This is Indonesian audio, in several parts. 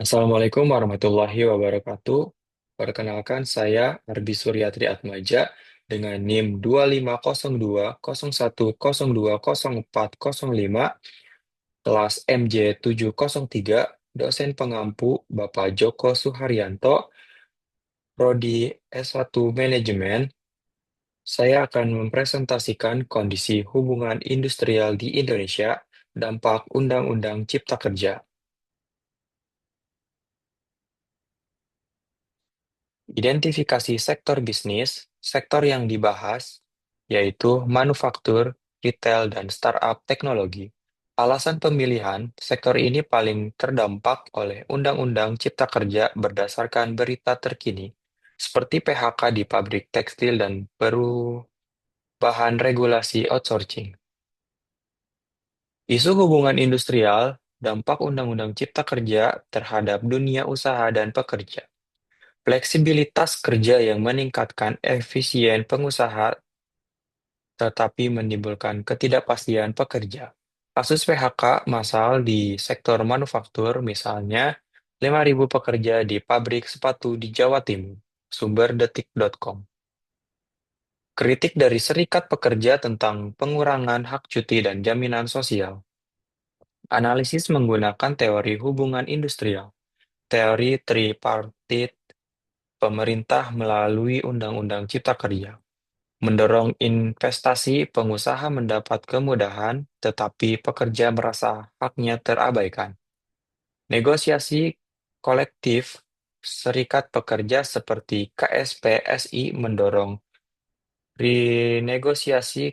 Assalamualaikum warahmatullahi wabarakatuh. Perkenalkan saya Arbi Suryatri Atmaja dengan NIM 250201020405 kelas MJ703, dosen pengampu Bapak Joko Suharyanto, Prodi S1 Manajemen. Saya akan mempresentasikan kondisi hubungan industrial di Indonesia, dampak Undang-Undang Cipta Kerja. Identifikasi sektor bisnis, sektor yang dibahas, yaitu manufaktur, retail, dan startup teknologi. Alasan pemilihan, sektor ini paling terdampak oleh Undang-Undang Cipta Kerja berdasarkan berita terkini, seperti PHK di pabrik tekstil dan perubahan regulasi outsourcing. Isu hubungan industrial, dampak Undang-Undang Cipta Kerja terhadap dunia usaha dan pekerja. Fleksibilitas kerja yang meningkatkan efisien pengusaha tetapi menimbulkan ketidakpastian pekerja. Kasus PHK massal di sektor manufaktur misalnya 5.000 pekerja di pabrik sepatu di Jawa Timur. Sumber detik.com. Kritik dari Serikat Pekerja tentang pengurangan hak cuti dan jaminan sosial. Analisis menggunakan teori hubungan industrial, teori tripartit pemerintah melalui Undang-Undang Cipta Kerja. Mendorong investasi, pengusaha mendapat kemudahan, tetapi pekerja merasa haknya terabaikan. Negosiasi kolektif, serikat pekerja seperti KSPSI mendorong renegosiasi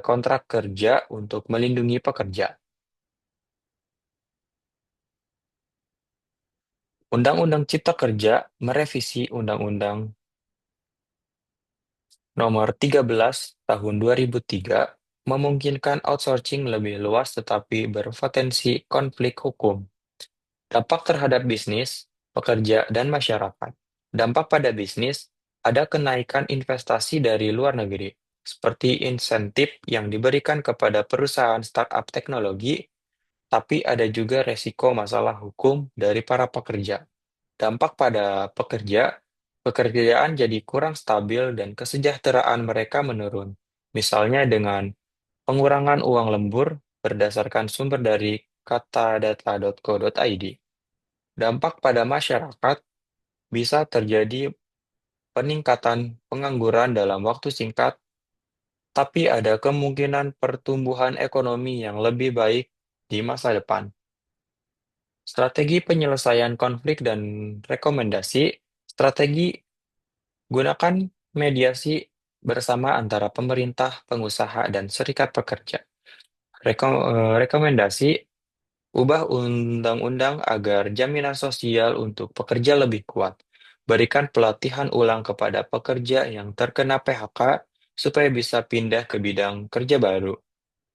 kontrak kerja untuk melindungi pekerja. Undang-Undang Cipta Kerja merevisi Undang-Undang Nomor 13 Tahun 2003 memungkinkan outsourcing lebih luas tetapi berpotensi konflik hukum. Dampak terhadap bisnis, pekerja, dan masyarakat. Dampak pada bisnis, ada kenaikan investasi dari luar negeri, seperti insentif yang diberikan kepada perusahaan startup teknologi, tapi ada juga resiko masalah hukum dari para pekerja. Dampak pada pekerja, pekerjaan jadi kurang stabil dan kesejahteraan mereka menurun, misalnya dengan pengurangan uang lembur berdasarkan sumber dari katadata.co.id. Dampak pada masyarakat bisa terjadi peningkatan pengangguran dalam waktu singkat, tapi ada kemungkinan pertumbuhan ekonomi yang lebih baik di masa depan. Strategi penyelesaian konflik dan rekomendasi, strategi gunakan mediasi bersama antara pemerintah, pengusaha, dan serikat pekerja. Rekomendasi, ubah undang-undang agar jaminan sosial untuk pekerja lebih kuat. Berikan pelatihan ulang kepada pekerja yang terkena PHK supaya bisa pindah ke bidang kerja baru.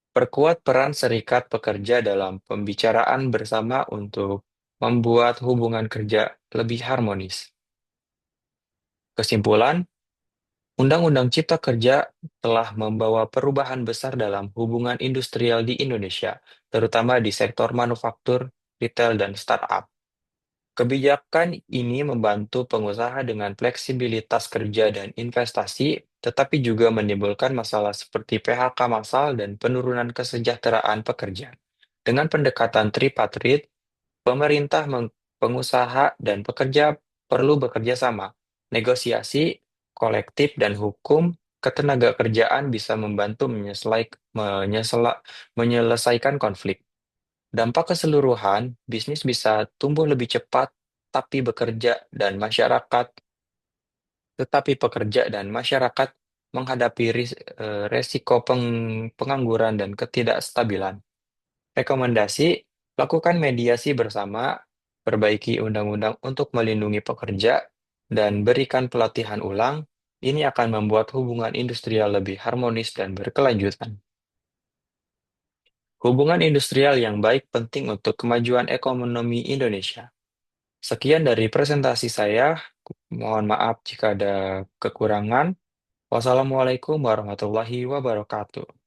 Perkuat peran serikat pekerja dalam pembicaraan bersama untuk membuat hubungan kerja lebih harmonis. Kesimpulan, Undang-Undang Cipta Kerja telah membawa perubahan besar dalam hubungan industrial di Indonesia, terutama di sektor manufaktur, retail, dan startup. Kebijakan ini membantu pengusaha dengan fleksibilitas kerja dan investasi, tetapi juga menimbulkan masalah seperti PHK massal dan penurunan kesejahteraan pekerja. Dengan pendekatan tripartit, pemerintah, pengusaha, dan pekerja perlu bekerja sama. Negosiasi, kolektif, dan hukum ketenagakerjaan bisa membantu menyelesaikan konflik. Dampak keseluruhan, bisnis bisa tumbuh lebih cepat, tapi bekerja dan masyarakat, tetapi pekerja dan masyarakat menghadapi resiko pengangguran dan ketidakstabilan. Rekomendasi, lakukan mediasi bersama, perbaiki undang-undang untuk melindungi pekerja, dan berikan pelatihan ulang. Ini akan membuat hubungan industrial lebih harmonis dan berkelanjutan. Hubungan industrial yang baik penting untuk kemajuan ekonomi Indonesia. Sekian dari presentasi saya. Mohon maaf jika ada kekurangan. Wassalamualaikum warahmatullahi wabarakatuh.